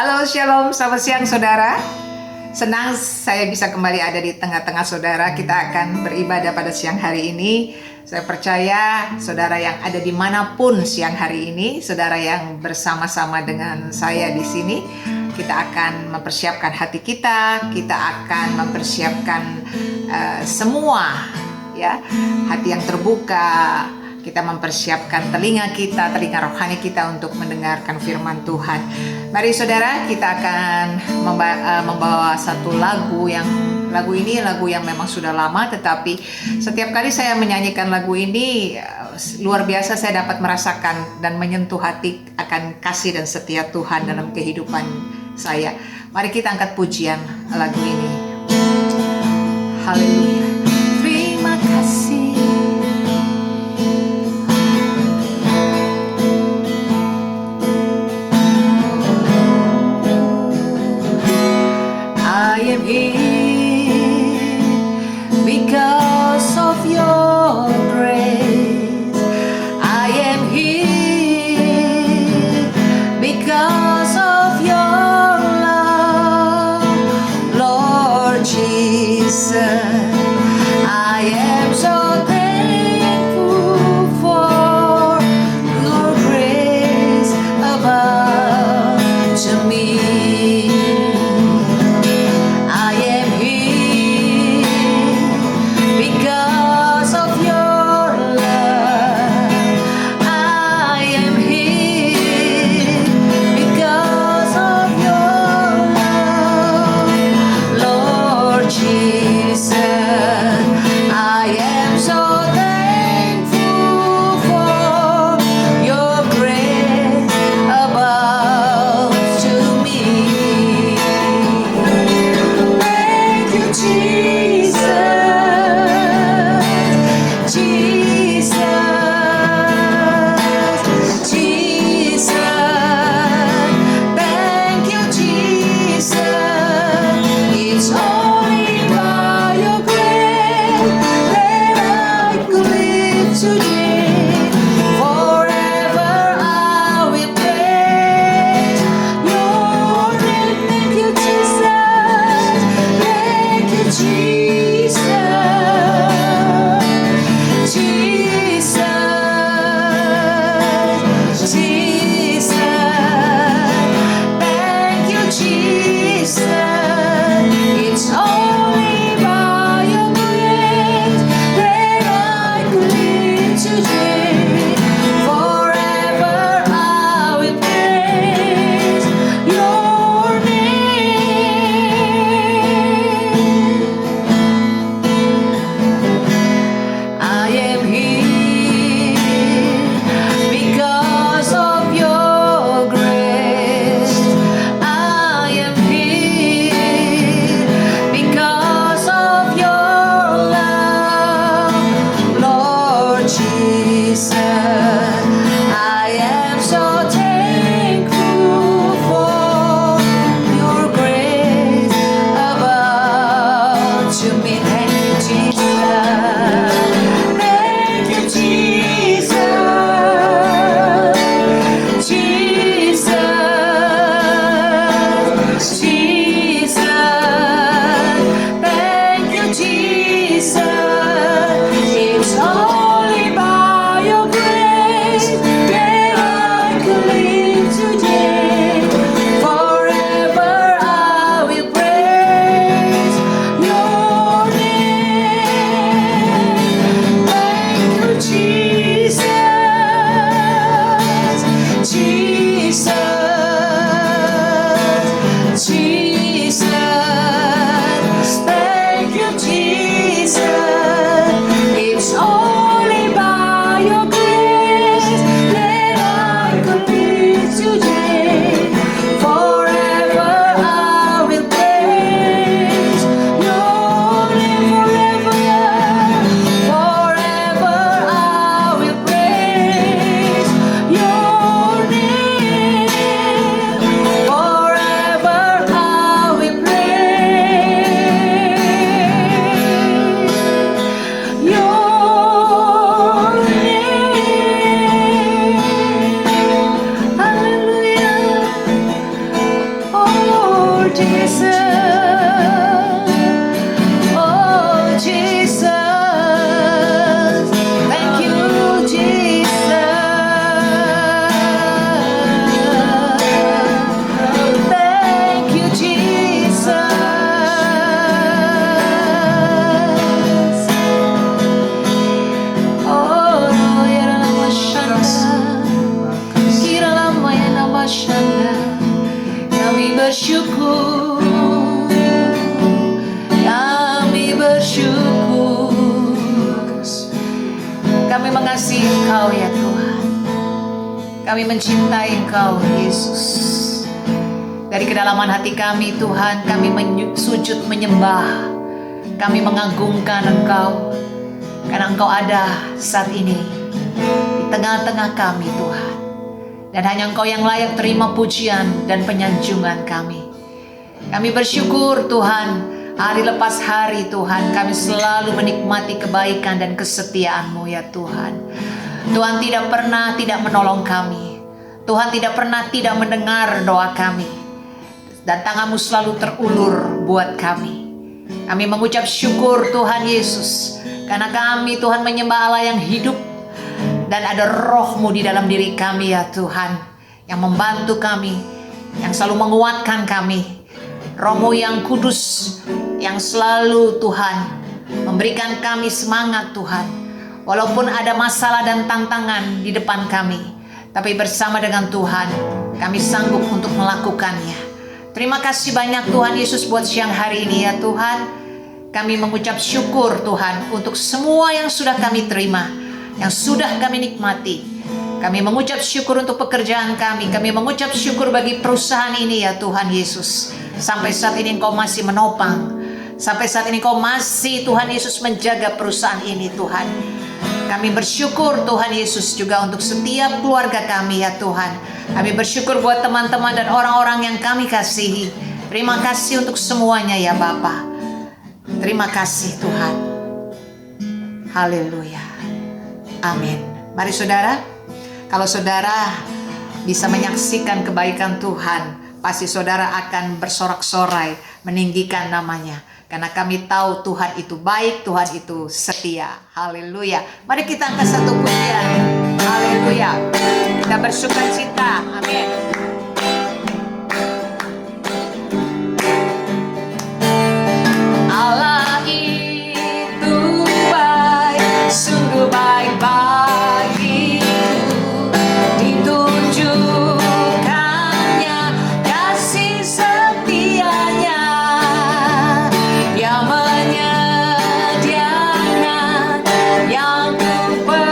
Halo, shalom, selamat siang saudara. Senang saya bisa kembali ada di tengah-tengah saudara. Kita akan beribadah pada siang hari ini. Saya percaya saudara yang ada dimanapun siang hari ini, saudara yang bersama-sama dengan saya di sini, kita akan mempersiapkan hati kita akan mempersiapkan semua ya, hati yang terbuka. Kita mempersiapkan telinga rohani kita untuk mendengarkan firman Tuhan. Mari saudara, kita akan membawa satu lagu yang memang sudah lama, tetapi setiap kali saya menyanyikan lagu ini, luar biasa saya dapat merasakan dan menyentuh hati akan kasih dan setia Tuhan dalam kehidupan saya. Mari kita angkat pujian lagu ini. Haleluya. Terima kasih. I am here because of your grace. I am here because of your love, Lord Jesus. I am so thankful for your grace above to me. It's only by your grace. Engkau ya Tuhan. Kami mencintai Engkau Yesus. Dari kedalaman hati kami Tuhan, kami sujud menyembah. Kami mengagungkan Engkau, karena Engkau ada saat ini di tengah-tengah kami Tuhan. Dan hanya Engkau yang layak terima pujian dan penyanjungan kami. Kami bersyukur Tuhan, hari lepas hari Tuhan, kami selalu menikmati kebaikan dan kesetiaan-Mu ya Tuhan. Tuhan tidak pernah tidak menolong kami. Tuhan tidak pernah tidak mendengar doa kami. Dan tangan-Mu selalu terulur buat kami. Kami mengucap syukur Tuhan Yesus, karena kami Tuhan menyembah Allah yang hidup. Dan ada roh-Mu di dalam diri kami ya Tuhan, yang membantu kami, yang selalu menguatkan kami. Roh-Mu yang kudus, yang selalu Tuhan memberikan kami semangat Tuhan. Walaupun ada masalah dan tantangan di depan kami, tapi bersama dengan Tuhan, kami sanggup untuk melakukannya. Terima kasih banyak Tuhan Yesus buat siang hari ini ya Tuhan. Kami mengucap syukur Tuhan untuk semua yang sudah kami terima, yang sudah kami nikmati. Kami mengucap syukur untuk pekerjaan kami. Kami mengucap syukur bagi perusahaan ini ya Tuhan Yesus. Sampai saat ini Engkau masih menopang. Sampai saat ini Engkau masih Tuhan Yesus menjaga perusahaan ini Tuhan. Kami bersyukur Tuhan Yesus juga untuk setiap keluarga kami ya Tuhan. Kami bersyukur buat teman-teman dan orang-orang yang kami kasihi. Terima kasih untuk semuanya ya Bapa. Terima kasih Tuhan. Haleluya. Amin. Mari saudara, kalau saudara bisa menyaksikan kebaikan Tuhan, pasti saudara akan bersorak-sorai meninggikan namanya. Karena kami tahu Tuhan itu baik, Tuhan itu setia. Haleluya. Mari kita angkat satu pujian. Haleluya. Kita bersukacita. Amin. Allah itu baik, sungguh baik bagiku. Ditunjukkannya kasih setianya. Dia menyediakan yang kuperlukan,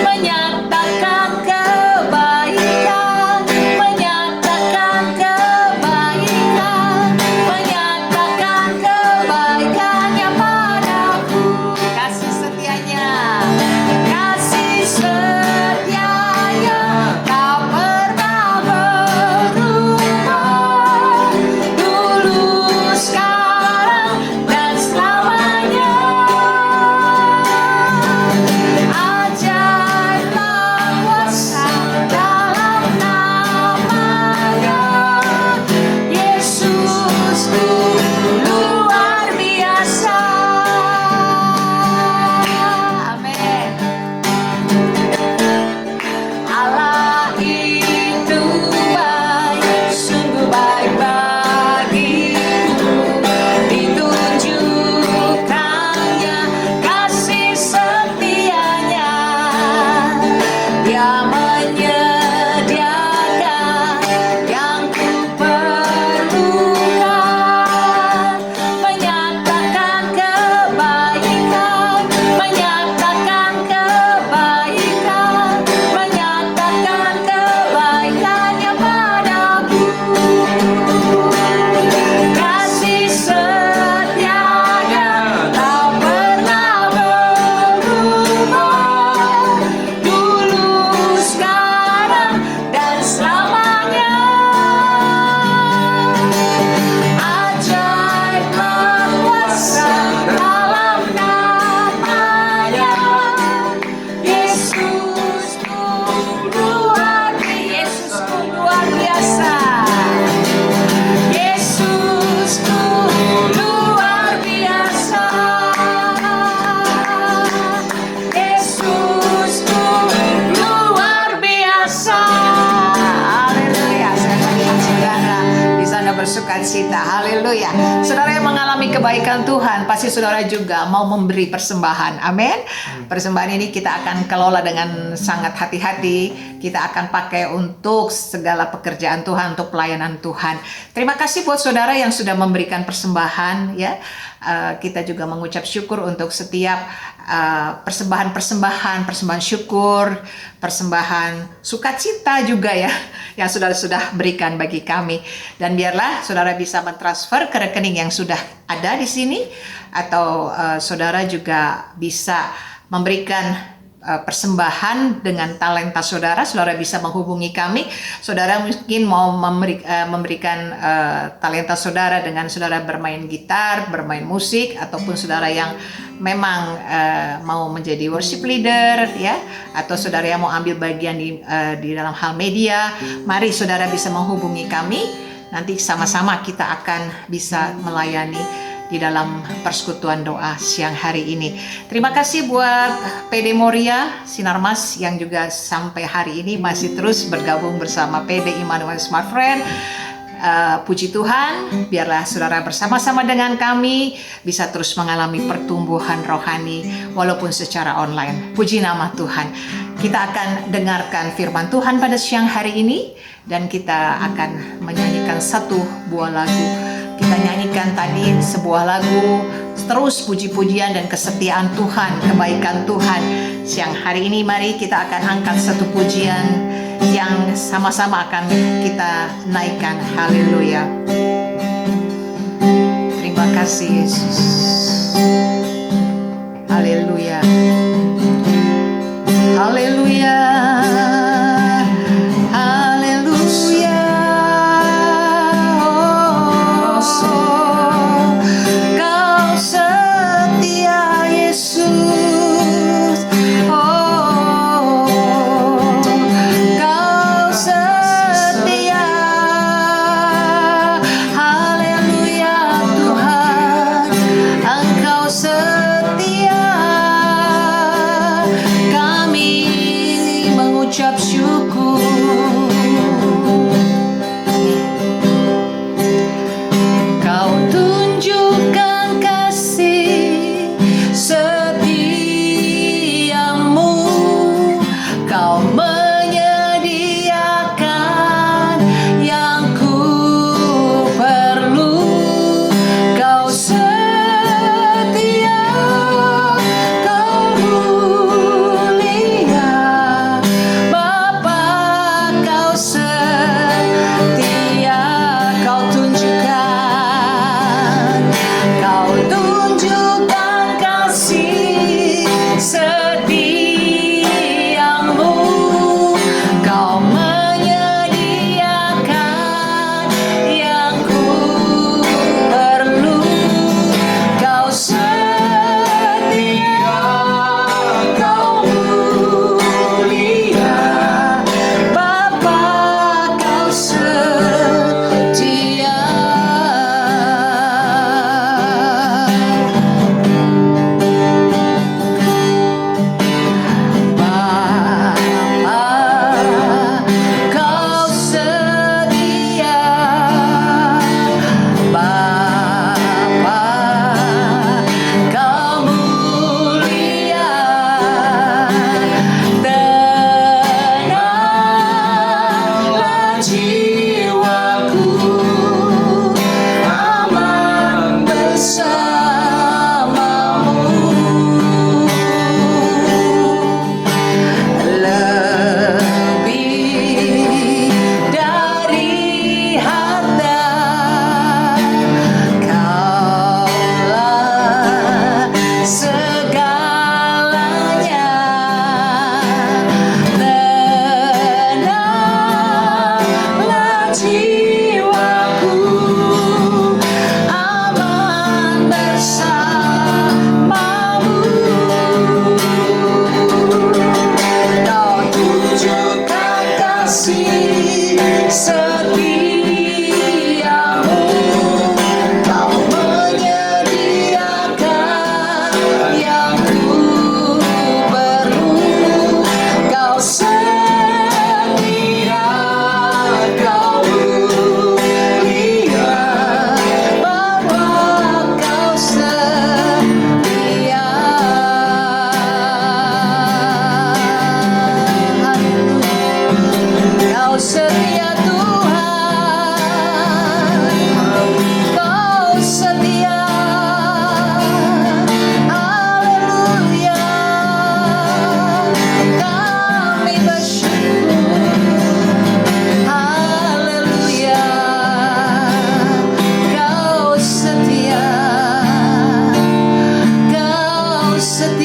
menyatakan kebaikan, menyatakan kebaikan, menyatakan kebaikannya padaku. Kasih setianya, kasih setianya tak pernah berubah. Dulu, sekarang, dan selamanya. Ajaiblah kuasa dalam namanya. Yesusku luar biasa. Amin. Allah itu baik, sungguh baik bagiku. Ditunjukkannya kasih setianya. Dia menyediakan yang kuperlukan, menyatakan kebaikan, menyatakan kebaikan, menyatakan kebaikannya padaku. Kasih setianya tak pernah berubah. Dulu, sekarang, dan selamanya. Ajaiblah kuasa dalam namanya. Yesusku luar biasa. Yesusku luar biasa. Yesusku luar biasa. Haleluya. Saya melihat saudara di sana bersukacita. Haleluya. Saudara yang mengalami kebaikan Tuhan, pasti saudara juga mau memberi persembahan. Amin. Persembahan ini kita akan kelola dengan sangat hati-hati. Kita akan pakai untuk segala pekerjaan Tuhan, untuk pelayanan Tuhan. Terima kasih buat saudara yang sudah memberikan persembahan ya. kita juga mengucap syukur untuk setiap persembahan syukur, persembahan sukacita juga ya, yang saudara sudah berikan bagi kami. Dan biarlah saudara bisa mentransfer ke rekening yang sudah ada di sini, atau saudara juga bisa memberikan persembahan dengan talenta saudara. Saudara bisa menghubungi kami. Saudara mungkin mau memberikan talenta saudara dengan saudara bermain gitar, bermain musik, ataupun saudara yang memang mau menjadi worship leader ya, atau saudara yang mau ambil bagian di dalam hal media. Mari saudara bisa menghubungi kami. Nanti sama-sama kita akan bisa melayani di dalam persekutuan doa siang hari ini. Terima kasih buat PD Moria Sinarmas yang juga sampai hari ini masih terus bergabung bersama PD Immanuel Smart Friend. Puji Tuhan, biarlah saudara bersama-sama dengan kami bisa terus mengalami pertumbuhan rohani walaupun secara online. Puji nama Tuhan. Kita akan dengarkan firman Tuhan pada siang hari ini, dan kita akan menyanyikan satu buah lagu. Kita nyanyikan tadi sebuah lagu, terus puji-pujian dan kesetiaan Tuhan, kebaikan Tuhan. Siang hari ini mari kita akan angkat satu pujian yang sama-sama akan kita naikkan. Haleluya. Terima kasih Yesus. Haleluya. Haleluya.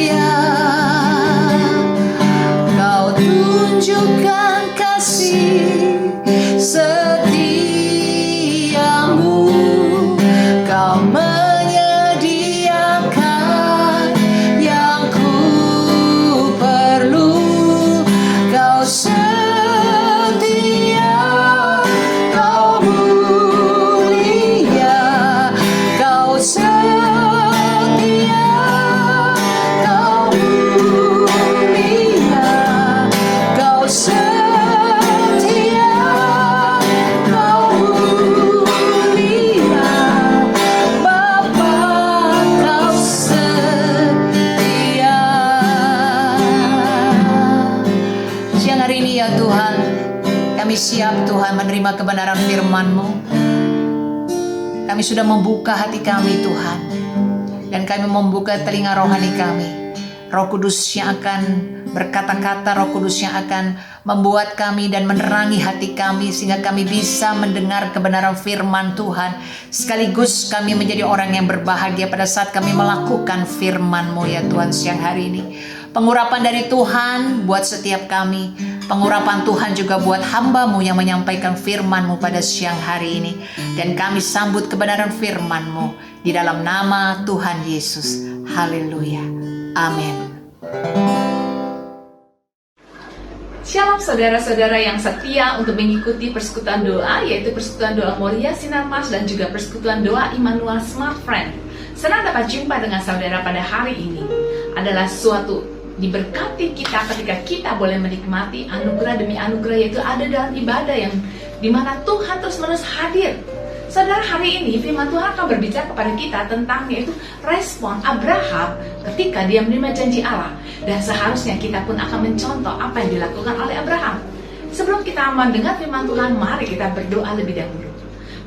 setia, Kau tunjukkan kasih setiamu, Kau menyediakan yang ku perlu. Kau setia, Kau mulia, Kau setia, Kau mulia, Kau setia, Kau mulia, Bapa, Kau setia. Siang hari ini ya Tuhan, kami siap Tuhan menerima kebenaran firman-Mu. Kami sudah membuka hati kami Tuhan, dan kami membuka telinga rohani kami. Roh Kudus yang akan berkata-kata, Roh Kudus yang akan membuat kami dan menerangi hati kami, sehingga kami bisa mendengar kebenaran firman Tuhan. Sekaligus kami menjadi orang yang berbahagia pada saat kami melakukan firman-Mu ya Tuhan siang hari ini. Pengurapan dari Tuhan buat setiap kami, pengurapan Tuhan juga buat hamba-Mu yang menyampaikan firman-Mu pada siang hari ini. Dan kami sambut kebenaran firman-Mu di dalam nama Tuhan Yesus. Haleluya. Amin. Shalom saudara-saudara yang setia untuk mengikuti persekutuan doa, yaitu persekutuan doa Moria Sinar Mas dan juga persekutuan doa Immanuel Smart Friend. Senang dapat jumpa dengan saudara pada hari ini. Adalah suatu diberkati kita ketika kita boleh menikmati anugerah demi anugerah, yaitu ada dalam ibadah yang dimana Tuhan terus-menerus hadir. Saudara, hari ini firman Tuhan akan berbicara kepada kita tentang yaitu respon Abraham ketika dia menerima janji Allah. Dan seharusnya kita pun akan mencontoh apa yang dilakukan oleh Abraham. Sebelum kita mendengar firman Tuhan, mari kita berdoa lebih dahulu.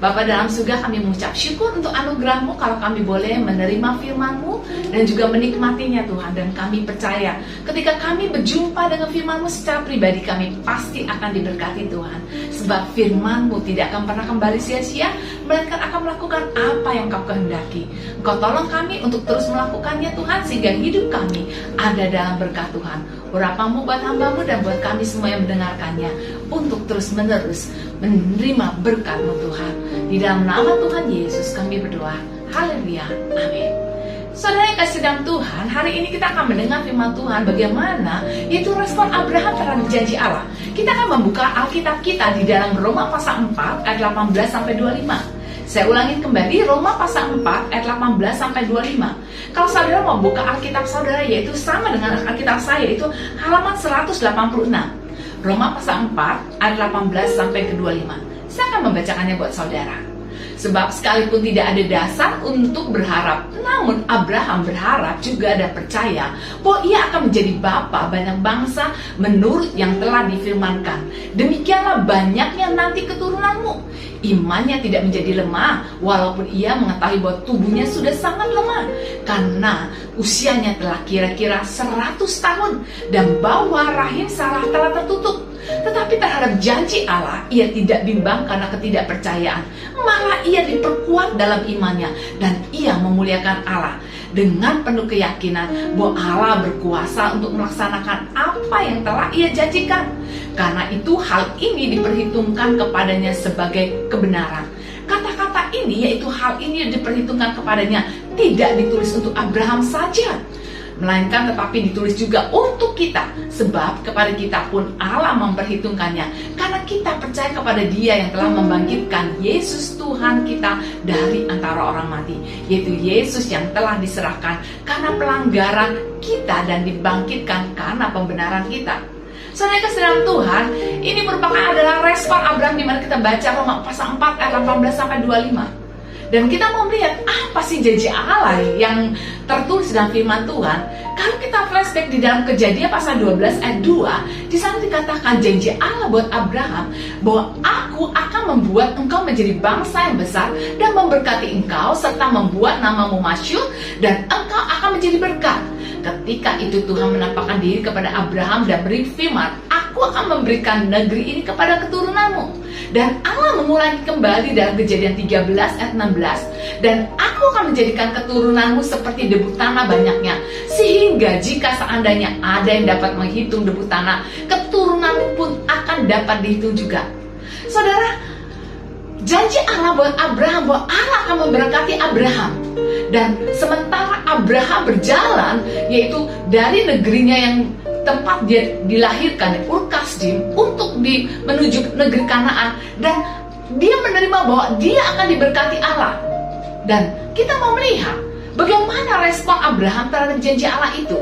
Bapa dalam surga, kami mengucap syukur untuk anugerah-Mu kalau kami boleh menerima firman-Mu dan juga menikmatinya Tuhan. Dan kami percaya ketika kami berjumpa dengan firman-Mu secara pribadi, kami pasti akan diberkati Tuhan. Sebab firman-Mu tidak akan pernah kembali sia-sia, melainkan akan melakukan apa yang Kau kehendaki. Engkau tolong kami untuk terus melakukannya Tuhan, sehingga hidup kami ada dalam berkat Tuhan. Urapan-Mu buat hamba-Mu dan buat kami semua yang mendengarkannya, untuk terus-menerus menerima berkat-Mu Tuhan. Di dalam nama Tuhan Yesus kami berdoa. Haleluya. Amin. Saudara yang kasih dalam Tuhan, hari ini kita akan mendengar firman Tuhan bagaimana yaitu respon Abraham terhadap janji Allah. Kita akan membuka Alkitab kita di dalam Roma pasal 4 ayat 18 sampai 25. Saya ulangi kembali, Roma pasal 4 ayat 18 sampai 25. Kalau saudara mau buka Alkitab saudara, yaitu sama dengan Alkitab saya, itu halaman 186. Roma pasal 4 ayat 18 sampai ke 25. Saya akan membacakannya buat saudara. Sebab sekalipun tidak ada dasar untuk berharap, namun Abraham berharap juga dan percaya bahwa ia akan menjadi bapa banyak bangsa menurut yang telah difirmankan. Demikianlah banyaknya nanti keturunanmu. Imannya tidak menjadi lemah, walaupun ia mengetahui bahwa tubuhnya sudah sangat lemah, karena usianya telah kira-kira 100 tahun, dan bahwa rahim Sarah telah tertutup. Tetapi terhadap janji Allah, ia tidak bimbang karena ketidakpercayaan. Malah ia diperkuat dalam imannya, dan ia memuliakan Allah dengan penuh keyakinan bahwa Allah berkuasa untuk melaksanakan apa yang telah ia janjikan. Karena itu hal ini diperhitungkan kepadanya sebagai kebenaran. Kata-kata ini, yaitu hal ini diperhitungkan kepadanya, tidak ditulis untuk Abraham saja, melainkan tetapi ditulis juga untuk kita. Sebab kepada kita pun Allah memperhitungkannya, karena kita percaya kepada Dia yang telah membangkitkan Yesus Tuhan kita dari antara orang mati, yaitu Yesus yang telah diserahkan karena pelanggaran kita dan dibangkitkan karena pembenaran kita. Saudara kasih dalam Tuhan, ini merupakan adalah respon Abraham di mana kita baca Roma pasal 4 ayat 18 sampai 25. Dan kita mau melihat apa sih janji Allah yang tertulis dalam firman Tuhan. Kalau kita flashback di dalam Kejadian pasal 12 ayat 2, di sana dikatakan janji Allah buat Abraham bahwa aku akan membuat engkau menjadi bangsa yang besar dan memberkati engkau serta membuat namamu masyhur dan engkau akan menjadi berkat. Ketika itu Tuhan menampakkan diri kepada Abraham dan berfirman, aku akan memberikan negeri ini kepada keturunanmu. Dan Allah mengulangi kembali dalam Kejadian 13 ayat 16, Dan aku akan menjadikan keturunanmu seperti debu tanah banyaknya, sehingga jika seandainya ada yang dapat menghitung debu tanah, keturunanmu pun akan dapat dihitung juga. Saudara, janji Allah buat Abraham bahwa Allah akan memberkati Abraham. Dan sementara Abraham berjalan, yaitu dari negerinya yang tempat dia dilahirkan, Ur Kasdim, untuk menuju negeri Kanaan, dan dia menerima bahwa dia akan diberkati Allah. Dan kita mau melihat bagaimana respon Abraham terhadap janji Allah itu.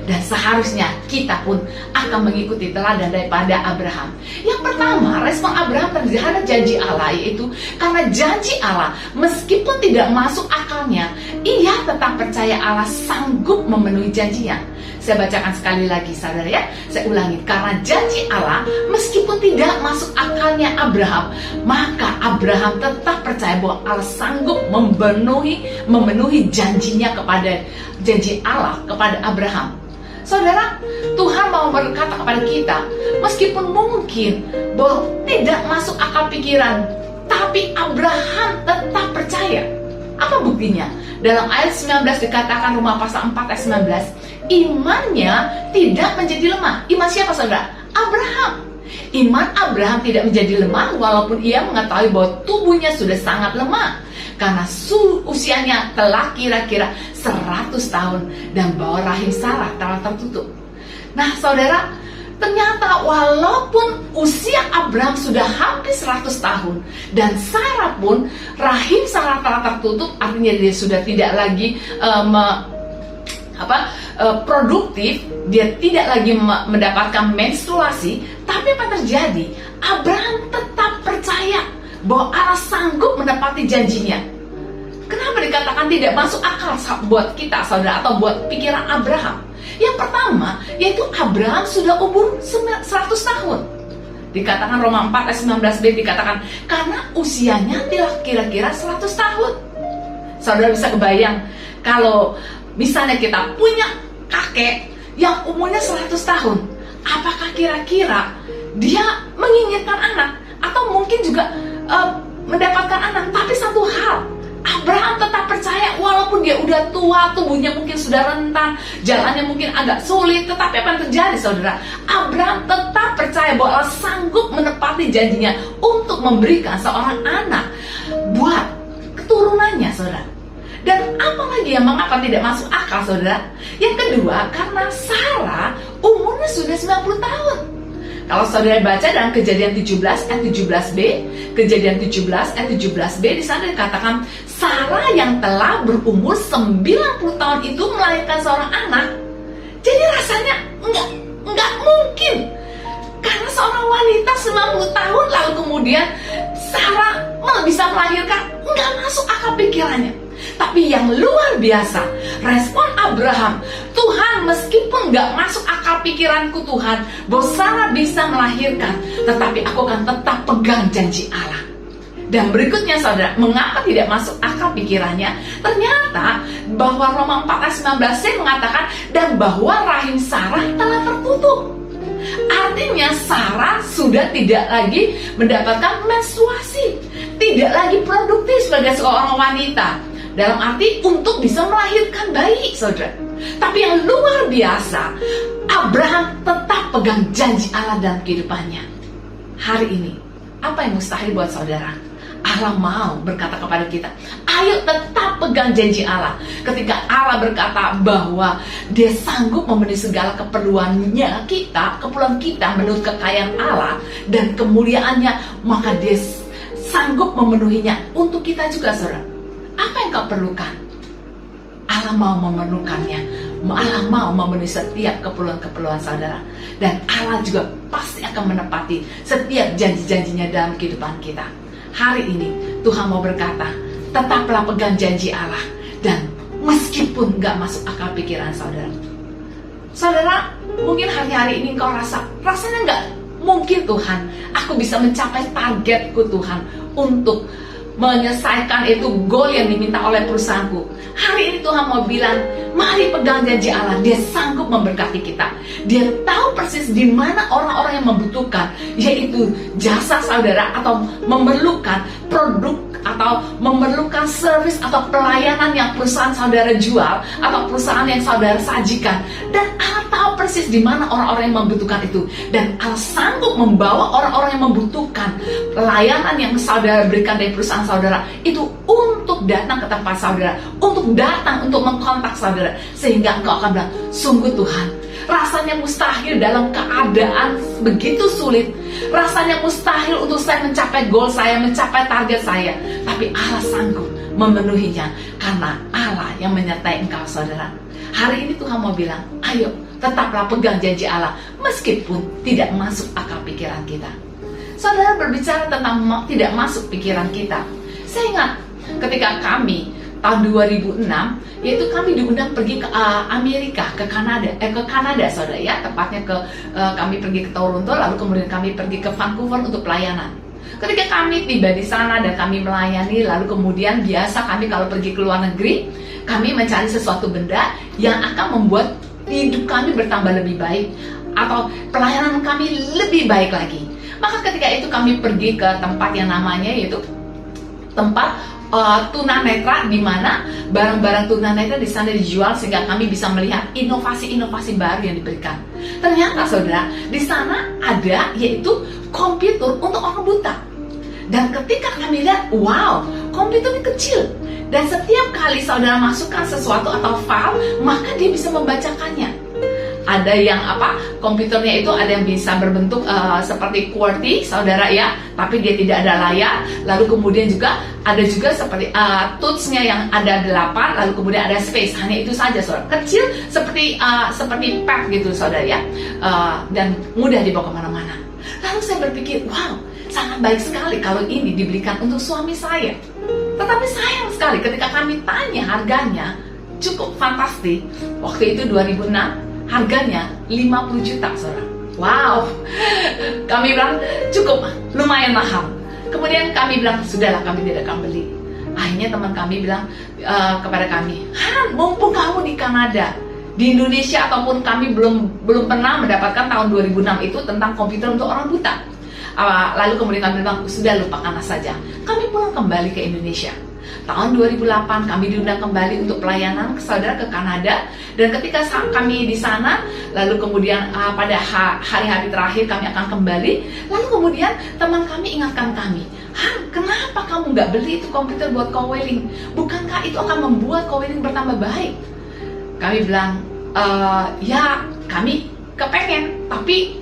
Dan seharusnya kita pun akan mengikuti teladan daripada Abraham. Yang pertama, respon Abraham terhadap janji Allah, yaitu karena janji Allah meskipun tidak masuk akalnya, ia tetap percaya Allah sanggup memenuhi janjinya. Saya bacakan sekali lagi, saudara ya. Saya ulangi, karena janji Allah meskipun tidak masuk akalnya Abraham, maka Abraham tetap percaya bahwa Allah sanggup memenuhi janjinya kepada janji Allah kepada Abraham. Saudara, Tuhan mau berkata kepada kita, meskipun mungkin bahwa tidak masuk akal pikiran, tapi Abraham tetap percaya. Apa buktinya? Dalam ayat 19 dikatakan, Roma pasal 4 ayat 19, imannya tidak menjadi lemah. Iman siapa, saudara? Abraham. Iman Abraham tidak menjadi lemah walaupun ia mengetahui bahwa tubuhnya sudah sangat lemah, karena usianya telah kira-kira 100 tahun dan bahwa rahim Sarah telah tertutup. Nah, saudara, ternyata walaupun usia Abraham sudah hampir 100 tahun dan Sarah pun rahim Sarah telah tertutup, artinya dia sudah tidak lagi produktif, dia tidak lagi mendapatkan menstruasi. Tapi apa terjadi? Abraham tetap percaya bahwa Allah sanggup menepati janjinya. Kenapa dikatakan tidak masuk akal buat kita, saudara, atau buat pikiran Abraham? Yang pertama, yaitu Abraham sudah umur 100 tahun. Dikatakan Roma 4 ayat 19b, dikatakan karena usianya telah kira-kira 100 tahun. Saudara bisa kebayang kalau misalnya kita punya kakek yang umurnya 100 tahun, apakah kira-kira dia menginginkan anak? Atau mungkin juga mendapatkan anak? Tapi satu hal, Abraham tetap percaya walaupun dia udah tua, tubuhnya mungkin sudah rentan, jalannya mungkin agak sulit, tetapi apa yang terjadi, saudara? Abraham tetap percaya bahwa Allah sanggup menepati janjinya untuk memberikan seorang anak buat keturunannya, saudara. Dan apa lagi yang mengapa tidak masuk akal, saudara? Yang kedua, karena Sarah umurnya sudah 90 tahun. Kalau saudara baca dalam Kejadian 17 ayat 17b, Kejadian 17 ayat 17b, di sana dikatakan Sarah yang telah berumur 90 tahun itu melahirkan seorang anak. Jadi rasanya nggak mungkin, karena seorang wanita 90 tahun lalu kemudian Sarah bisa melahirkan, nggak masuk akal pikirannya. Tapi yang luar biasa, respon Abraham, Tuhan meskipun gak masuk akal pikiranku Tuhan, bahwa Sarah bisa melahirkan, tetapi aku akan tetap pegang janji Allah. Dan berikutnya, saudara, mengapa tidak masuk akal pikirannya? Ternyata bahwa Roma 4 ayat 19c mengatakan, dan bahwa rahim Sarah telah tertutup. Artinya Sarah sudah tidak lagi mendapatkan menstruasi, tidak lagi produktif sebagai seorang wanita, dalam arti untuk bisa melahirkan bayi, saudara. Tapi yang luar biasa, Abraham tetap pegang janji Allah dalam kehidupannya. Hari ini, apa yang mustahil buat saudara? Allah mau berkata kepada kita, ayo tetap pegang janji Allah. Ketika Allah berkata bahwa Dia sanggup memenuhi segala keperluannya kita, keperluan kita menurut kekayaan Allah dan kemuliaannya, maka Dia sanggup memenuhinya untuk kita juga, saudara. Apa yang kau perlukan? Allah mau memenuhkannya. Allah mau memenuhi setiap keperluan-keperluan saudara. Dan Allah juga pasti akan menepati setiap janji-janjinya dalam kehidupan kita. Hari ini Tuhan mau berkata, tetaplah pegang janji Allah. Dan meskipun gak masuk akal pikiran saudara. Saudara, mungkin hari-hari ini kau rasanya gak mungkin Tuhan, aku bisa mencapai targetku Tuhan untuk menyelesaikan itu goal yang diminta oleh perusahaanku. Hari ini Tuhan mau bilang, mari pegang janji Allah. Dia sanggup memberkati kita. Dia tahu persis di mana orang-orang yang membutuhkan, yaitu jasa saudara atau memerlukan produk atau memerlukan service atau pelayanan yang perusahaan saudara jual atau perusahaan yang saudara sajikan, dan Allah tahu persis di mana orang-orang yang membutuhkan itu, dan Allah sanggup membawa orang-orang yang membutuhkan pelayanan yang saudara berikan dari perusahaan saudara itu untuk datang ke tempat saudara, untuk datang untuk mengkontak saudara, sehingga engkau akan bilang, sungguh Tuhan, rasanya mustahil dalam keadaan begitu sulit, rasanya mustahil untuk saya mencapai goal saya, mencapai target saya, tapi Allah sanggup memenuhinya karena Allah yang menyertai engkau saudara. Hari ini Tuhan mau bilang, ayo tetaplah pegang janji Allah meskipun tidak masuk akal pikiran kita. Saudara berbicara tentang tidak masuk pikiran kita, saya ingat ketika kami tahun 2006, yaitu kami diundang pergi ke Amerika, ke Kanada saudara ya, tepatnya kami pergi ke Toronto, lalu kemudian kami pergi ke Vancouver untuk pelayanan. Ketika kami tiba di sana dan kami melayani, lalu kemudian biasa kami kalau pergi ke luar negeri, kami mencari sesuatu benda yang akan membuat hidup kami bertambah lebih baik atau pelayanan kami lebih baik lagi. Maka ketika itu kami pergi ke tempat yang namanya yaitu tempat tunanetra, di mana barang-barang tunanetra di sana dijual sehingga kami bisa melihat inovasi-inovasi baru yang diberikan. Ternyata saudara, di sana ada yaitu komputer untuk orang buta. Dan ketika kami lihat, wow, komputernya kecil, dan setiap kali saudara masukkan sesuatu atau file, maka dia bisa membacakannya. Ada yang komputernya itu ada yang bisa berbentuk seperti QWERTY saudara ya, tapi dia tidak ada layar. Lalu kemudian juga ada juga seperti touch-nya yang ada 8, lalu kemudian ada space. Hanya itu saja saudara, kecil seperti pad gitu saudara ya, dan mudah dibawa kemana-mana. Lalu saya berpikir, wow, sangat baik sekali kalau ini dibelikan untuk suami saya. Tetapi sayang sekali ketika kami tanya harganya, cukup fantastis. Waktu itu 2006, harganya 50 juta saudara. Wow, kami bilang cukup, lumayan mahal. Kemudian kami bilang, sudahlah kami tidak akan beli. Akhirnya teman kami bilang kepada kami, mumpung kamu di Kanada, di Indonesia ataupun kami belum pernah mendapatkan tahun 2006 itu tentang komputer untuk orang buta. Lalu kemudian kami bilang, sudah lupakanlah saja. Kami pulang kembali ke Indonesia. Tahun 2008 kami diundang kembali untuk pelayanan ke saudara ke Kanada, dan ketika kami di sana, lalu kemudian pada hari-hari terakhir kami akan kembali, lalu kemudian teman kami ingatkan kami, kenapa kamu nggak beli itu komputer buat co-wailing? Bukankah itu akan membuat co-wailing bertambah baik? Kami bilang, ya kami kepengen, tapi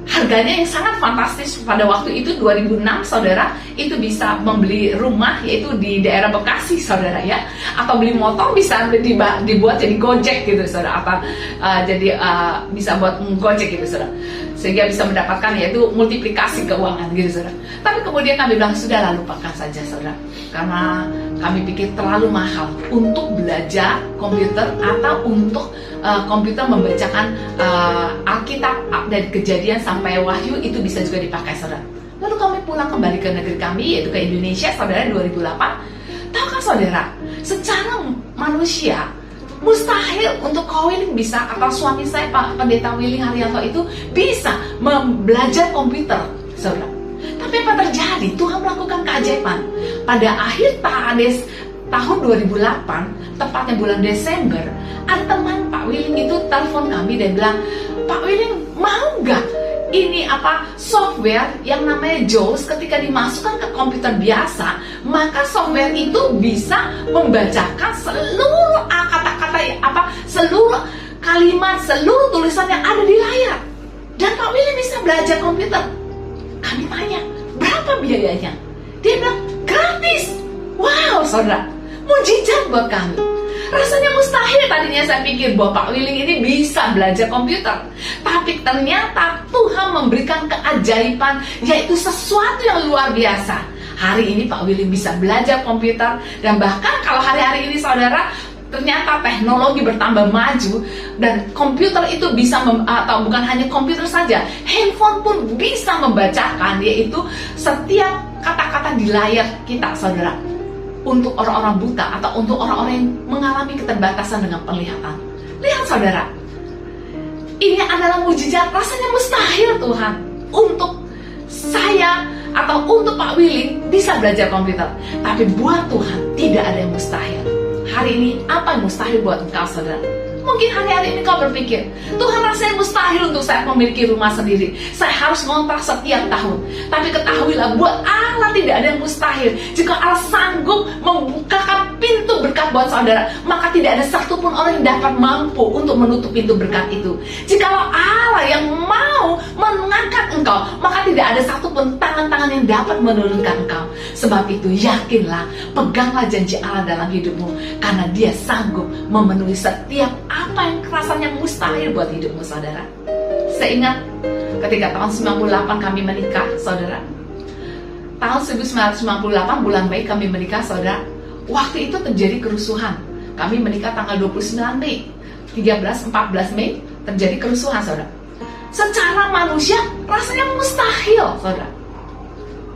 harganya yang sangat fantastis. Pada waktu itu 2006 saudara, itu bisa membeli rumah yaitu di daerah Bekasi saudara ya, atau beli motor bisa dibuat jadi Gojek gitu saudara, atau bisa buat Gojek gitu saudara, sehingga bisa mendapatkan yaitu multiplikasi keuangan gitu saudara. Tapi kemudian kami bilang, sudahlah lupakan saja saudara, karena kami pikir terlalu mahal untuk belajar komputer atau untuk komputer membacakan Alkitab dari Kejadian sampai Wahyu, itu bisa juga dipakai saudara. Lalu kami pulang kembali ke negeri kami yaitu ke Indonesia saudara 2008. Tahukah saudara, secara manusia mustahil untuk co-wailing bisa, atau suami saya Pak Pendeta Willy Haryanto itu bisa belajar komputer saudara. Tapi apa terjadi? Tuhan melakukan keajaiban. Pada akhir tahun 2008, tepatnya bulan Desember, ada teman Pak Willing itu telepon kami dan bilang, Pak Willing mau nggak ini software yang namanya JAWS, ketika dimasukkan ke komputer biasa, maka software itu bisa membacakan seluruh kata-kata seluruh kalimat, seluruh tulisan yang ada di layar, dan Pak Willing bisa belajar komputer. Kami tanya, berapa biayanya? Dia bilang, gratis. Wow saudara, mujizat buat kami. Rasanya mustahil tadinya saya pikir bahwa Pak Willing ini bisa belajar komputer, tapi ternyata Tuhan memberikan keajaiban, yaitu sesuatu yang luar biasa. Hari ini Pak Willing bisa belajar komputer, dan bahkan kalau hari-hari ini saudara, ternyata teknologi bertambah maju, dan komputer itu bisa atau bukan hanya komputer saja, handphone pun bisa membacakan, yaitu setiap kata-kata di layar kita saudara, untuk orang-orang buta atau untuk orang-orang yang mengalami keterbatasan dengan penglihatan. Lihat saudara, ini adalah mujizat. Rasanya mustahil Tuhan untuk saya atau untuk Pak Willy bisa belajar komputer. Tapi buat Tuhan tidak ada yang mustahil. Hari ini apa yang mustahil buat engkau, saudara? Mungkin hari-hari ini kau berpikir, Tuhan, rasanya mustahil untuk saya memiliki rumah sendiri. Saya harus ngontrak setiap tahun. Tapi ketahuilah, buat Allah tidak ada yang mustahil. Jika Allah sanggup membukakan pintu berkat buat saudara, maka tidak ada satupun orang yang dapat mampu untuk menutup pintu berkat itu. Jikalau Allah yang mau mengangkat engkau, maka tidak ada satupun tangan-tangan yang dapat menurunkan engkau. Sebab itu yakinlah, peganglah janji Allah dalam hidupmu, karena Dia sanggup memenuhi setiap apa yang rasanya mustahil buat hidupmu, saudara. Saya ingat ketika tahun 98 kami menikah, saudara. Tahun 1998 bulan Mei kami menikah, saudara. Waktu itu terjadi kerusuhan. Kami menikah tanggal 29 Mei. 13-14 Mei terjadi kerusuhan, saudara. Secara manusia rasanya mustahil, saudara.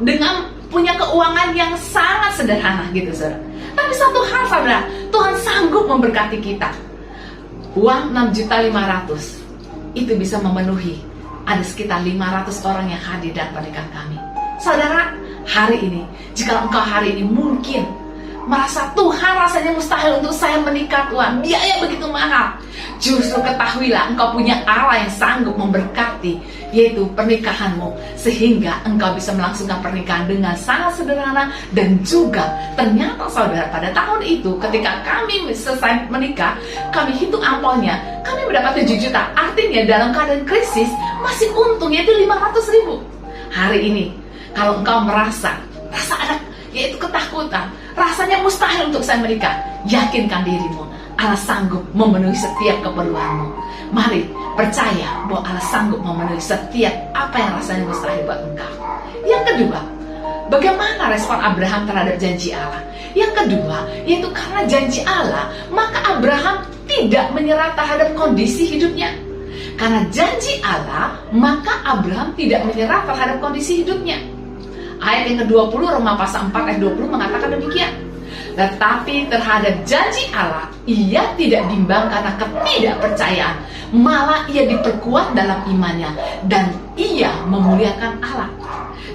Dengan punya keuangan yang sangat sederhana gitu, saudara. Tapi satu hal, saudara, Tuhan sanggup memberkati kita. Uang 6.500.000 itu bisa memenuhi ada sekitar 500 orang yang hadir dalam pernikahan kami. Saudara, hari ini, jika engkau hari ini mungkin merasa Tuhan rasanya mustahil untuk saya menikah, Tuhan, biaya begitu mahal, justru ketahuilah engkau punya Allah yang sanggup memberkati, yaitu pernikahanmu, sehingga engkau bisa melangsungkan pernikahan dengan sangat sederhana. Dan juga ternyata, saudara, pada tahun itu ketika kami selesai menikah, kami hitung ampolnya, kami mendapat 7 juta. Artinya dalam keadaan krisis masih untung, yaitu 500.000. Hari ini kalau engkau merasa ada yaitu ketakutan, rasanya mustahil untuk saya menikah, yakinkan dirimu, Allah sanggup memenuhi setiap keperluanmu. Mari percaya bahwa Allah sanggup memenuhi setiap apa yang rasanya mustahil buat engkau. Yang kedua, bagaimana respon Abraham terhadap janji Allah? Yang kedua, yaitu karena janji Allah, maka Abraham tidak menyerah terhadap kondisi hidupnya. Karena janji Allah, maka Abraham tidak menyerah terhadap kondisi hidupnya. Ayat yang ke-20, Roma pasal 4 ayat 20 mengatakan demikian. Tetapi terhadap janji Allah, ia tidak bimbang karena ketidakpercayaan, malah ia diperkuat dalam imannya, dan ia memuliakan Allah.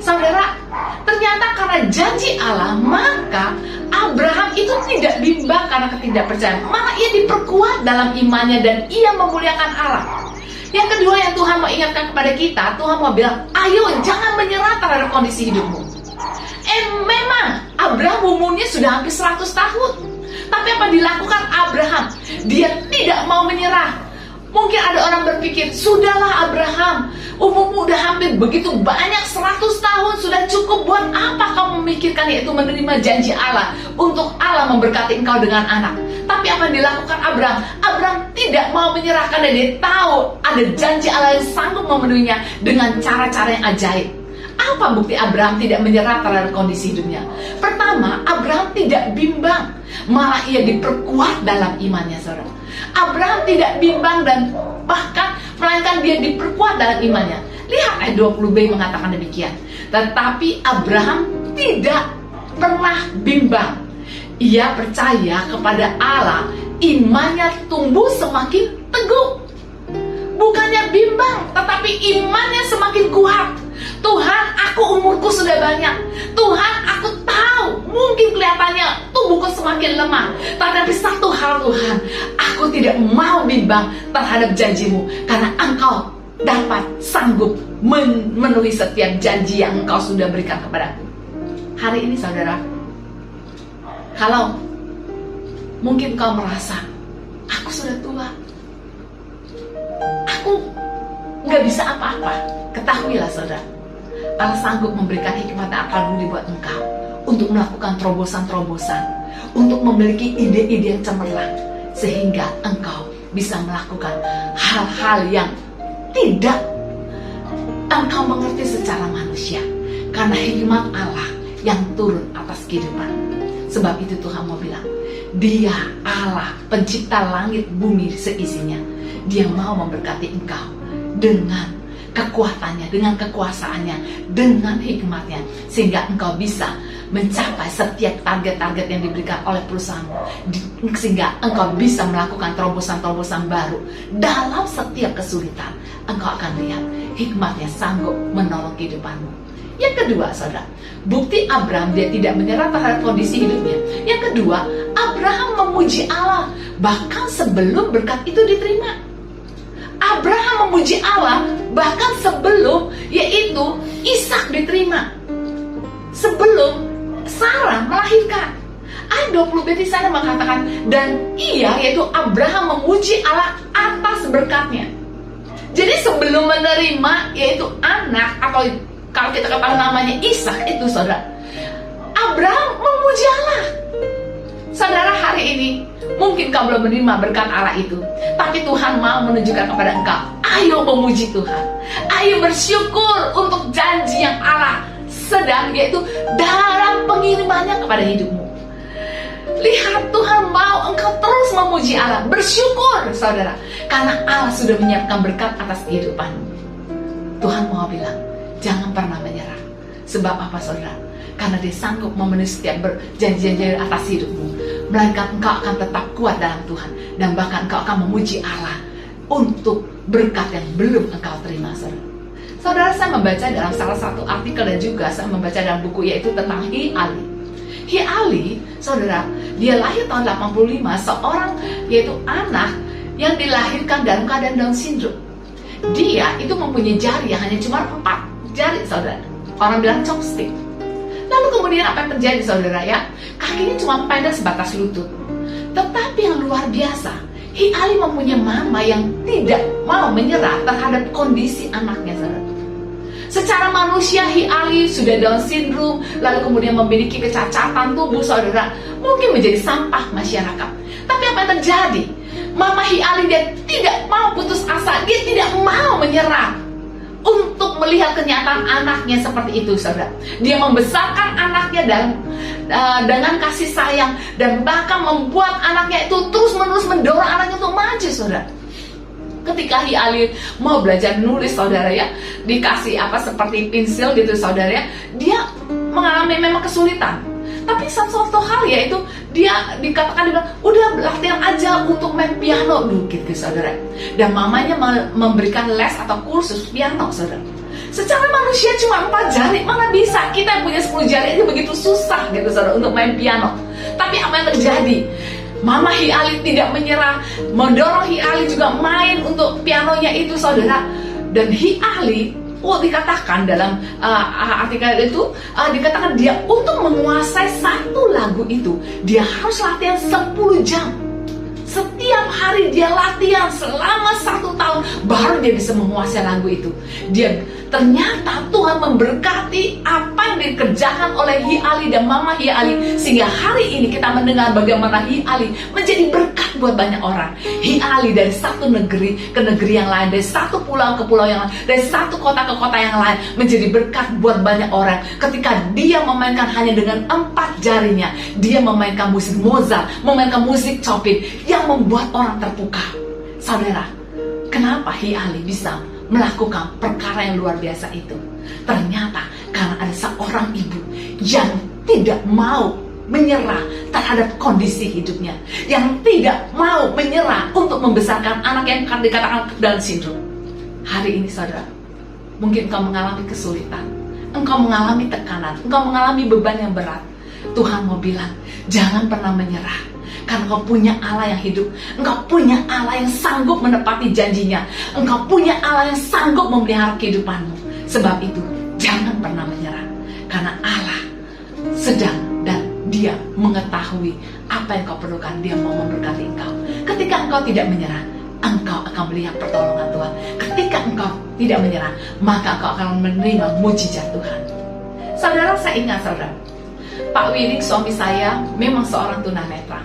Saudara, ternyata karena janji Allah, maka Abraham itu tidak bimbang karena ketidakpercayaan, malah ia diperkuat dalam imannya, dan ia memuliakan Allah. Yang kedua yang Tuhan mau ingatkan kepada kita, Tuhan mau bilang, ayo jangan menyerah terhadap kondisi hidupmu. Memang Abraham umurnya sudah hampir 100 tahun. Tapi apa dilakukan Abraham? Dia tidak mau menyerah. Mungkin ada orang berpikir, sudahlah Abraham, umurmu udah hampir begitu banyak, 100 tahun sudah cukup. Buat apa kau memikirkan yaitu menerima janji Allah untuk Allah memberkati engkau dengan anak? Tapi apa yang dilakukan Abraham? Abraham tidak mau menyerah karena dia tahu ada janji Allah yang sanggup memenuhinya dengan cara-cara yang ajaib. Apa bukti Abraham tidak menyerah terhadap kondisi hidupnya? Pertama, Abraham tidak bimbang, malah ia diperkuat dalam imannya, saudara. Abraham tidak bimbang dan bahkan melainkan dia diperkuat dalam imannya. Lihat ayat 20b mengatakan demikian. Tetapi Abraham tidak pernah bimbang. Ia percaya kepada Allah, imannya tumbuh semakin teguh. Bukannya bimbang, tetapi imannya semakin kuat. Tuhan, aku umurku sudah banyak. Tuhan, aku tahu mungkin kelihatannya tubuhku semakin lemah. Tetapi satu hal, Tuhan, aku tidak mau bimbang terhadap janjimu, karena engkau dapat sanggup memenuhi setiap janji yang engkau sudah berikan kepadaku. Hari ini, saudara, kalau mungkin kau merasa, aku sudah tua, aku nggak bisa apa-apa, ketahuilah, saudara, Allah sanggup memberikan hikmat dan akal budi buat engkau untuk melakukan terobosan-terobosan, untuk memiliki ide-ide yang cemerlang, sehingga engkau bisa melakukan hal-hal yang tidak engkau mengerti secara manusia, karena hikmat Allah yang turun atas kehidupan. Sebab itu Tuhan mau bilang, Dia Allah pencipta langit bumi seisinya. Dia mau memberkati engkau dengan kekuatannya, dengan kekuasaannya, dengan hikmatnya, sehingga engkau bisa mencapai setiap target-target yang diberikan oleh perusahaanmu, sehingga engkau bisa melakukan terobosan-terobosan baru dalam setiap kesulitan. Engkau akan lihat hikmatnya sanggup menolong kehidupanmu. Yang kedua, saudara, bukti Abraham dia tidak menyerah terhadap kondisi hidupnya. Yang kedua, Abraham memuji Allah bahkan sebelum berkat itu diterima. Abraham memuji Allah bahkan sebelum yaitu Ishak diterima, sebelum Sarah melahirkan. Ayat 20b di sana mengatakan, dan ia yaitu Abraham memuji Allah atas berkatnya. Jadi sebelum menerima yaitu anak, atau kalau kita katakan namanya Ishak itu, saudara, Abraham memuji Allah. Saudara, hari ini mungkin kau belum menerima berkat Allah itu, tapi Tuhan mau menunjukkan kepada engkau, ayo memuji Tuhan, ayo bersyukur untuk janji yang Allah sedang yaitu dalam pengirimannya kepada hidupmu. Lihat, Tuhan mau engkau terus memuji Allah, bersyukur saudara, karena Allah sudah menyiapkan berkat atas kehidupanmu. Tuhan mau bilang, jangan pernah menyerah. Sebab apa, saudara? Karena Dia sanggup memenuhi setiap janji-janji atas hidupmu, melainkan engkau akan tetap kuat dalam Tuhan, dan bahkan engkau akan memuji Allah untuk berkat yang belum engkau terima, saudara. Saudara, saya membaca dalam salah satu artikel dan juga saya membaca dalam buku yaitu tentang Hi-Ali. Hi-Ali, saudara, dia lahir tahun 85, seorang yaitu anak yang dilahirkan dalam keadaan Down syndrome. Dia itu mempunyai jari yang hanya cuma 4 jari, saudara. Orang bilang chopstick. Lalu kemudian apa yang terjadi, saudara ya? Kakinya cuma pendek sebatas lutut. Tetapi yang luar biasa, Hi-Ali mempunyai mama yang tidak mau menyerah terhadap kondisi anaknya, saudara. Secara manusia Hi-Ali sudah Down syndrome, lalu kemudian memiliki kecacatan tubuh, saudara, mungkin menjadi sampah masyarakat. Tapi apa yang terjadi? Mama Hi-Ali dia tidak mau putus asa, dia tidak mau menyerah untuk melihat kenyataan anaknya seperti itu, saudara. Dia membesarkan anaknya dengan kasih sayang, dan bahkan membuat anaknya itu terus-menerus mendorong anaknya untuk maju, saudara. Ketika Hi-Ali mau belajar nulis, saudara ya, dikasih seperti pensil gitu, saudara ya, dia mengalami memang kesulitan. Tapi satu hal yaitu dia dikatakan, dia bilang, udah latihan aja untuk main piano dulu gitu, saudara. Dan mamanya memberikan les atau kursus piano, saudara. Secara manusia cuma 4 jari, mana bisa kita yang punya 10 jari itu begitu susah gitu, saudara, untuk main piano. Tapi apa yang terjadi? Mama Hi-Ali tidak menyerah, mendorong Hi-Ali juga main untuk pianonya itu, saudara. Dan Hi-Ali, dikatakan dalam artikel itu, dikatakan dia untuk menguasai satu lagu itu, dia harus latihan 10 jam. Setiap hari dia latihan selama 1 tahun, baru dia bisa menguasai lagu itu. Ternyata Tuhan memberkati apa yang dikerjakan oleh Hi-Ali dan Mama Hi-Ali, sehingga hari ini kita mendengar bagaimana Hi-Ali menjadi berkat buat banyak orang. Hi-Ali dari satu negeri ke negeri yang lain, dari satu pulau ke pulau yang lain, dari satu kota ke kota yang lain, menjadi berkat buat banyak orang. Ketika dia memainkan hanya dengan 4 jarinya, dia memainkan musik Mozart, memainkan musik Chopin yang membuat orang terpukau. Saudara, kenapa Hi-Ali bisa melakukan perkara yang luar biasa itu? Ternyata karena ada seorang ibu yang tidak mau menyerah terhadap kondisi hidupnya, yang tidak mau menyerah untuk membesarkan anak yang dikatakan Down syndrome. Hari ini, saudara, mungkin engkau mengalami kesulitan, engkau mengalami tekanan, engkau mengalami beban yang berat. Tuhan mau bilang, jangan pernah menyerah. Karena engkau punya Allah yang hidup, engkau punya Allah yang sanggup menepati janjinya, engkau punya Allah yang sanggup memelihara kehidupanmu. Sebab itu, jangan pernah menyerah. Karena Allah sedang dan Dia mengetahui apa yang kau perlukan. Dia mau memberkati engkau. Ketika engkau tidak menyerah, engkau akan melihat pertolongan Tuhan. Ketika engkau tidak menyerah, maka engkau akan menerima mujizat Tuhan. Saudara, saya ingat, saudara, Pak Wiring, suami saya, memang seorang tunanetra.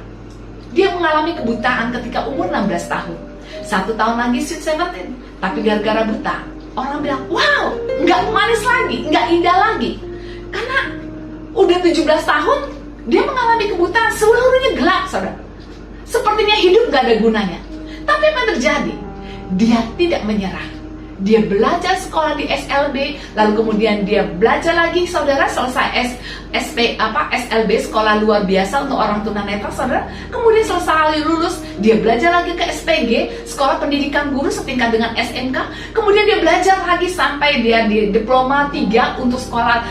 Dia mengalami kebutaan ketika umur 16 tahun. 1 tahun lagi sweet 17. Tapi gara-gara buta, orang bilang, wow, nggak manis lagi, nggak indah lagi. Karena udah 17 tahun, dia mengalami kebutaan, seluruhnya gelap, saudara. Sepertinya hidup nggak ada gunanya. Tapi apa yang terjadi? Dia tidak menyerah. dia belajar sekolah di SLB, lalu kemudian dia belajar lagi, saudara, selesai SLB, sekolah luar biasa untuk orang tunanetra, saudara. Kemudian selesai lulus, dia belajar lagi ke SPG, sekolah pendidikan guru setingkat dengan SMK. Kemudian dia belajar lagi sampai dia di diploma 3 untuk sekolah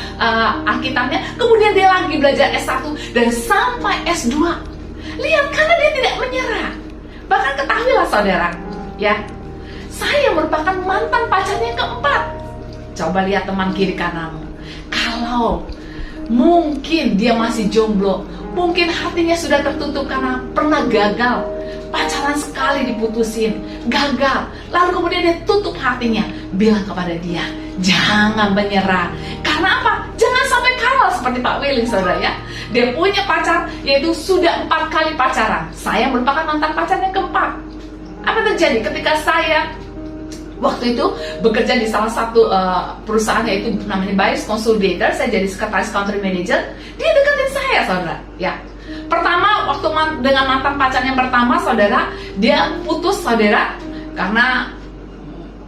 Alkitabnya. Kemudian dia lagi belajar S1 dan sampai S2. Lihat, karena dia tidak menyerah. Bahkan ketahuilah saudara, ya, saya merupakan mantan pacarnya yang keempat. Coba lihat teman kiri kananmu. Kalau mungkin dia masih jomblo, mungkin hatinya sudah tertutup karena pernah gagal, pacaran sekali diputusin, gagal, lalu kemudian dia tutup hatinya. Bilang kepada dia, jangan menyerah. Karena apa? Jangan sampai kalah seperti Pak Willing, saudara, ya. Dia punya pacar, yaitu sudah 4 kali pacaran. Saya merupakan mantan pacarnya keempat. Apa terjadi ketika saya waktu itu bekerja di salah satu perusahaan, yaitu namanya Buyers Consolidator. Saya jadi sekretaris country manager. Dia deketin saya, saudara, ya. Pertama, waktu dengan mantan pacarnya pertama, saudara, dia putus, saudara, karena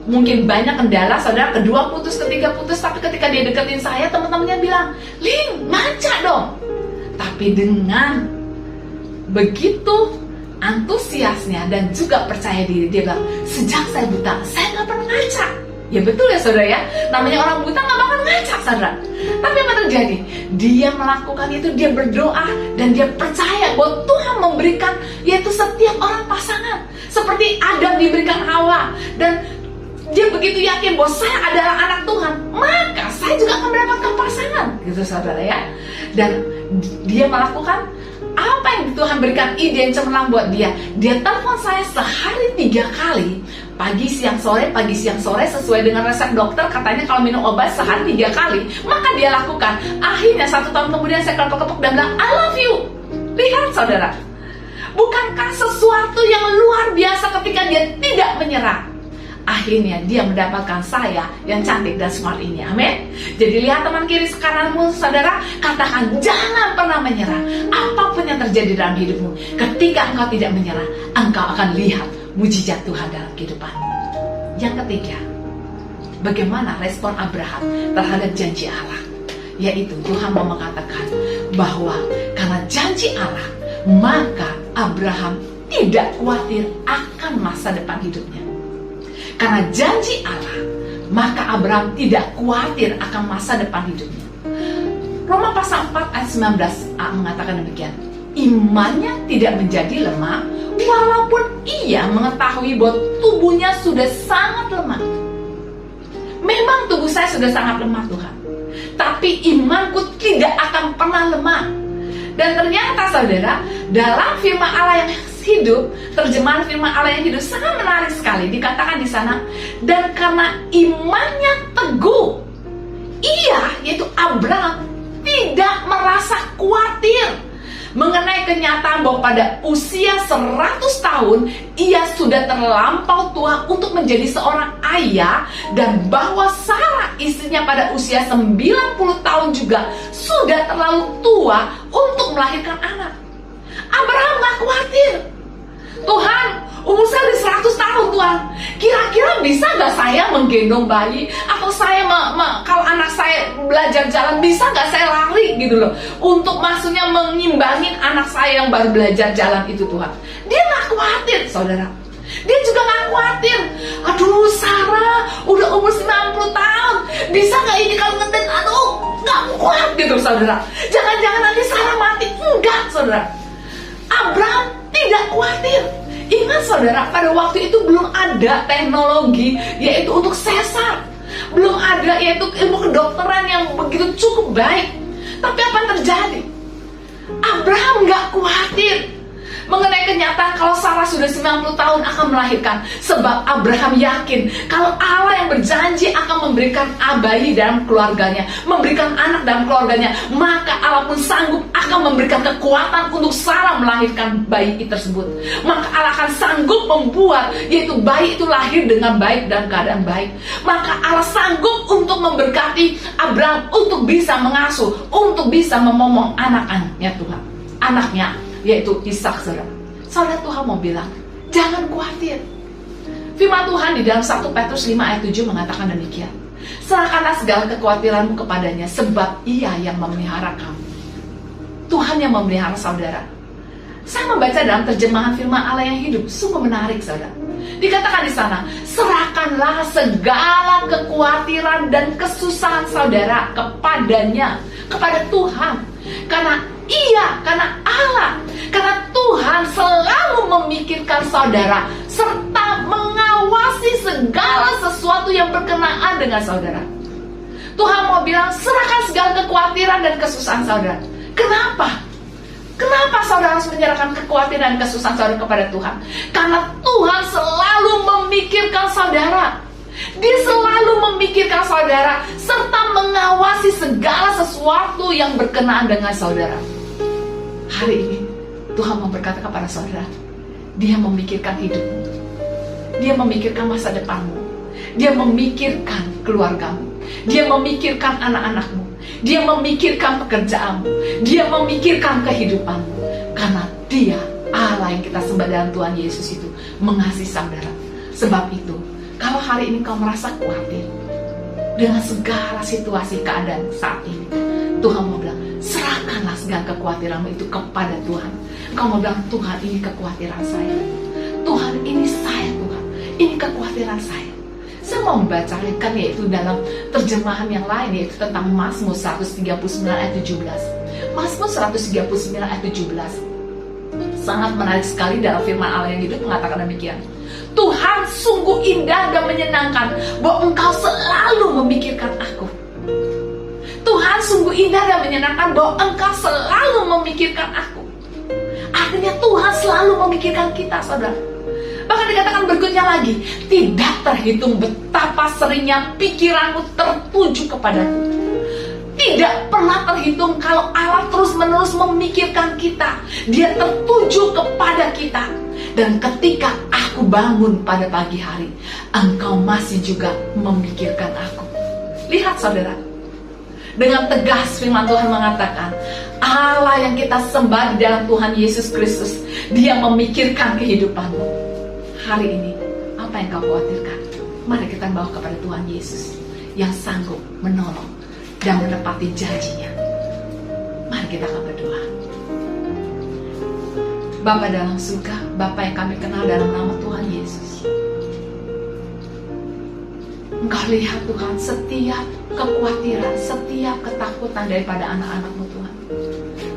mungkin banyak kendala, saudara. Kedua putus, ketiga putus. Tapi ketika dia deketin saya, teman-temannya bilang, Ling, ngaca dong. Tapi dengan begitu antusiasnya dan juga percaya diri, dia bilang, sejak saya buta, saya nggak pernah ngaca. Ya betul ya, saudara, ya. Namanya orang buta nggak bakal ngaca, saudara. Tapi apa terjadi? Dia melakukan itu, dia berdoa, dan dia percaya bahwa Tuhan memberikan, yaitu setiap orang pasangan. Seperti Adam diberikan Hawa. Dan dia begitu yakin bahwa saya adalah anak Tuhan, maka saya juga akan mendapatkan pasangan. Gitu, saudara, ya. Dan dia melakukan apa yang Tuhan berikan ide yang cemerlang buat dia. Dia telepon saya sehari 3 kali, pagi, siang, sore, sesuai dengan resep dokter. Katanya kalau minum obat sehari 3 kali, maka dia lakukan. Akhirnya 1 tahun kemudian saya kelepek-kelepek dan bilang, I love you. Lihat, saudara, bukankah sesuatu yang luar biasa ketika dia tidak menyerah? Akhirnya dia mendapatkan saya yang cantik dan smart ini. Amin. Jadi lihat teman kiri kananmu, saudara, katakan jangan pernah menyerah. Apapun yang terjadi dalam hidupmu, ketika engkau tidak menyerah, engkau akan lihat mujizat Tuhan dalam kehidupanmu. Yang ketiga, bagaimana respon Abraham terhadap janji Allah? Yaitu Tuhan mau mengatakan bahwa karena janji Allah, maka Abraham tidak khawatir akan masa depan hidupnya. Karena janji Allah, maka Abraham tidak khawatir akan masa depan hidupnya. Roma pasal 4 ayat 19a mengatakan demikian. Imannya tidak menjadi lemah, walaupun ia mengetahui bahwa tubuhnya sudah sangat lemah. Memang tubuh saya sudah sangat lemah, Tuhan, tapi imanku tidak akan pernah lemah. Dan ternyata, saudara, dalam firman Allah yang hidup, terjemahan firman Allah yang hidup sangat menarik sekali. Dikatakan di sana, dan karena imannya teguh, ia, yaitu Abraham, tidak merasa khawatir mengenai kenyataan bahwa pada usia 100 tahun ia sudah terlampau tua untuk menjadi seorang ayah, dan bahwa Sarah istrinya pada usia 90 tahun juga sudah terlalu tua untuk melahirkan anak. Abraham gak khawatir. Tuhan, umur saya udah 100 tahun, Tuhan. Kira-kira bisa gak saya menggendong bayi? Atau saya, kalau anak saya belajar jalan, bisa gak saya lari gitu loh? Untuk maksudnya mengimbangin anak saya yang baru belajar jalan itu, Tuhan. Dia gak khawatir, saudara. Dia juga gak khawatir. Aduh, Sarah udah umur 90 tahun, bisa gak ini kalau ngeden? Aduh, gak kuat gitu, saudara. Jangan-jangan nanti Sarah mati. Enggak, saudara. Abraham tidak khawatir. Ingat, saudara, pada waktu itu belum ada teknologi, yaitu untuk sesar. Belum ada, yaitu ilmu kedokteran yang begitu cukup baik. Tapi apa yang terjadi? Abraham gak khawatir mengenai kenyataan kalau Sarah sudah 90 tahun akan melahirkan. Sebab Abraham yakin kalau Allah yang berjanji akan memberikan bayi dalam keluarganya, memberikan anak dalam keluarganya, maka Allah pun sanggup akan memberikan kekuatan untuk Sarah melahirkan bayi tersebut. Maka Allah akan sanggup membuat, yaitu bayi itu lahir dengan baik dan keadaan baik. Maka Allah sanggup untuk memberkati Abraham untuk bisa mengasuh, untuk bisa memomong anak-anaknya, Tuhan. Anaknya, yaitu Ishak, saudara. Saudara, Tuhan mau bilang, jangan khawatir. Firman Tuhan di dalam 1 Petrus 5 ayat 7 mengatakan demikian. Serahkanlah segala kekhawatiranmu kepadanya, sebab Ia yang memelihara kamu. Tuhan yang memelihara saudara. Saya membaca dalam terjemahan firman Allah yang hidup, sungguh menarik saudara. Dikatakan di sana, serahkanlah segala kekhawatiran dan kesusahan saudara kepadanya, kepada Tuhan. Karena Allah, karena Tuhan selalu memikirkan saudara, serta mengawasi segala sesuatu yang berkenaan dengan saudara. Tuhan mau bilang, serahkan segala kekhawatiran dan kesusahan saudara. Kenapa? Kenapa saudara harus menyerahkan kekhawatiran dan kesusahan saudara kepada Tuhan? Karena Tuhan selalu memikirkan saudara. Dia selalu memikirkan saudara, serta mengawasi segala sesuatu yang berkenaan dengan saudara. Hari ini Tuhan mau berkata kepada saudara, Dia memikirkan hidupmu, Dia memikirkan masa depanmu, Dia memikirkan keluargamu, Dia memikirkan anak-anakmu, Dia memikirkan pekerjaanmu, Dia memikirkan kehidupanmu. Karena Dia, Allah yang kita sembah dalam Tuhan Yesus itu, mengasihi saudara. Sebab itu, kalau hari ini kau merasa khawatir dengan segala situasi keadaan saat ini, Tuhan mau bilang, serahkanlah segala kekhawatiranmu itu kepada Tuhan. Kau mau bilang, Tuhan, ini kekhawatiran saya, Tuhan, ini saya, Tuhan, ini kekhawatiran saya. Saya mau membacakan yaitu dalam terjemahan yang lain, yaitu tentang Mazmur 139 ayat 17. Mazmur 139 ayat 17 sangat menarik sekali. Dalam firman Allah yang hidup mengatakan demikian, Tuhan sungguh indah dan menyenangkan, bahwa Engkau selalu memikirkan aku. Tuhan sungguh indah dan menyenangkan, bahwa Engkau selalu memikirkan aku. Artinya Tuhan selalu memikirkan kita, saudara. Bahkan dikatakan berikutnya lagi, tidak terhitung betapa seringnya pikiranmu tertuju kepadaku. Tidak pernah terhitung kalau Allah terus-menerus memikirkan kita. Dia tertuju kepada kita. Dan ketika aku bangun pada pagi hari, Engkau masih juga memikirkan aku. Lihat saudara, dengan tegas firman Tuhan mengatakan, Allah yang kita sembah di dalam Tuhan Yesus Kristus, Dia memikirkan kehidupanmu. Hari ini, apa yang kau khawatirkan? Mari kita bawa kepada Tuhan Yesus yang sanggup menolong dan menepati janjinya. Mari kita akan berdoa. Bapa dalam surga, Bapa yang kami kenal dalam nama Tuhan Yesus, Engkau lihat Tuhan setiap kekhawatiran, setiap ketakutan daripada anak-anak-Mu Tuhan.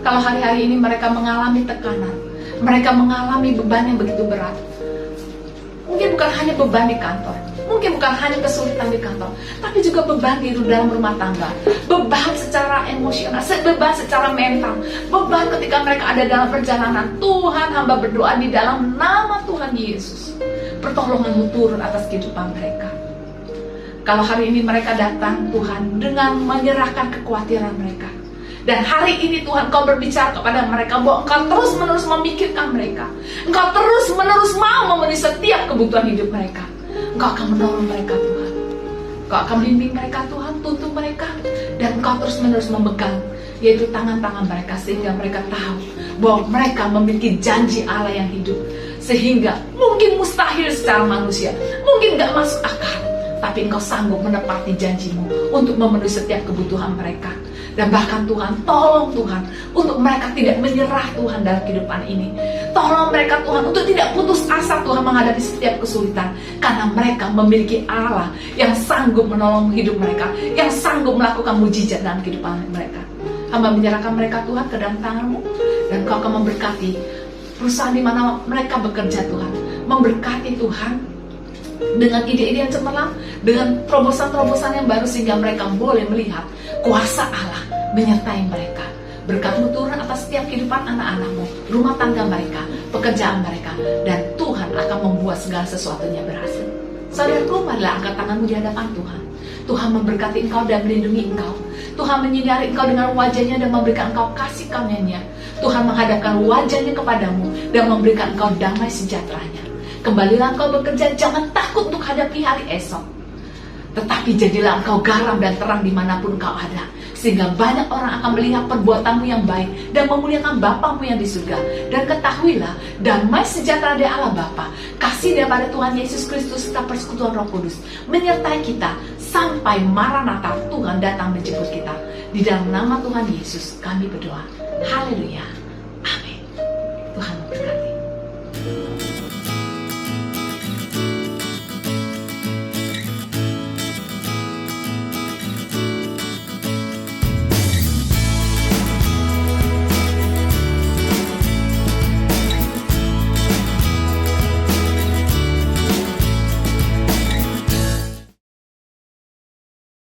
Kalau hari-hari ini mereka mengalami tekanan, mereka mengalami beban yang begitu berat. Mungkin bukan hanya beban di kantor, mungkin bukan hanya kesulitan di kantor, tapi juga beban di dalam rumah tangga, beban secara emosional, beban secara mental, beban ketika mereka ada dalam perjalanan. Tuhan, hamba berdoa di dalam nama Tuhan Yesus, pertolongan-Mu turun atas kehidupan mereka. Kalau hari ini mereka datang Tuhan dengan menyerahkan kekhawatiran mereka, dan hari ini Tuhan Kau berbicara kepada mereka bahwa Engkau terus-menerus memikirkan mereka, Engkau terus-menerus mau memenuhi setiap kebutuhan hidup mereka. Engkau akan menolong mereka Tuhan, Engkau akan membimbing mereka Tuhan, tuntun mereka, dan Engkau terus-menerus memegang yaitu tangan-tangan mereka, sehingga mereka tahu bahwa mereka memiliki janji Allah yang hidup. Sehingga mungkin mustahil secara manusia, mungkin gak masuk akal, tapi Engkau sanggup menepati janji-Mu untuk memenuhi setiap kebutuhan mereka. Dan bahkan Tuhan, tolong Tuhan untuk mereka tidak menyerah Tuhan dalam kehidupan ini. Tolong mereka Tuhan untuk tidak putus asa Tuhan menghadapi setiap kesulitan, karena mereka memiliki Allah yang sanggup menolong hidup mereka, yang sanggup melakukan mujizat dalam kehidupan mereka. Hamba menyerahkan mereka Tuhan ke dalam tangan-Mu, dan Kau akan memberkati perusahaan di mana mereka bekerja Tuhan. Memberkati Tuhan dengan ide-ide yang cemerlang, dengan terobosan-terobosan yang baru, sehingga mereka boleh melihat kuasa Allah menyertai mereka. Berkat-Mu turun atas setiap kehidupan anak-anak-Mu, rumah tangga mereka, pekerjaan mereka, dan Tuhan akan membuat segala sesuatunya berhasil. Saudaraku, marilah angkat tangan-Mu di hadapan Tuhan. Tuhan memberkati engkau dan melindungi engkau. Tuhan menyinari engkau dengan wajah-Nya dan memberikan engkau kasih karunia-Nya. Tuhan menghadapkan wajah-Nya kepadamu dan memberikan engkau damai sejahtera-Nya. Kembalilah engkau bekerja, jangan takut untuk hadapi hari esok. Tetapi jadilah engkau garam dan terang dimanapun engkau ada, sehingga banyak orang akan melihat perbuatanmu yang baik dan memuliakan Bapamu yang di surga. Dan ketahuilah, damai sejahtera dari Allah Bapa, kasih daripada Tuhan Yesus Kristus serta persekutuan Roh Kudus menyertai kita sampai Maranatha, Tuhan datang menjemput kita. Di dalam nama Tuhan Yesus kami berdoa. Haleluya. Amin. Tuhan memberkati.